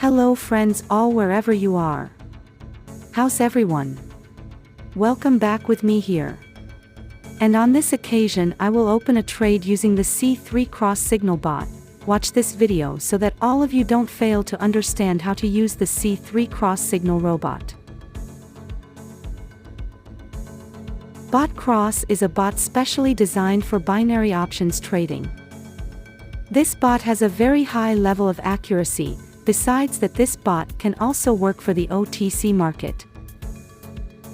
Hello friends all wherever you are. How's everyone? Welcome back with me here. And on this occasion I will open a trade using the C3 cross signal bot. Watch this video so that all of you don't fail to understand how to use the C3 cross signal robot. Bot Cross is a bot specially designed for binary options trading. This bot has a very high level of accuracy. Besides that, this bot can also work for the OTC market.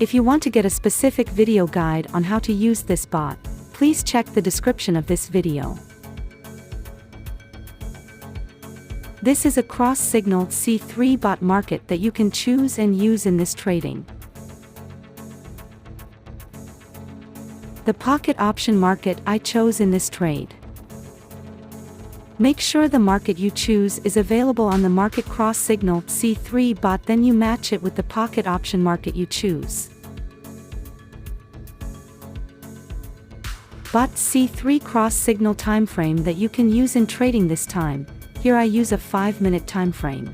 If you want to get a specific video guide on how to use this bot, please check the description of this video. This is a cross-signal C3 bot market that you can choose and use in this trading. The pocket option market I chose in this trade. Make sure the market you choose is available on the market cross signal C3 bot, then you match it with the pocket option market you choose. Bot C3 cross signal time frame that you can use in trading this time. Here I use a 5-minute time frame.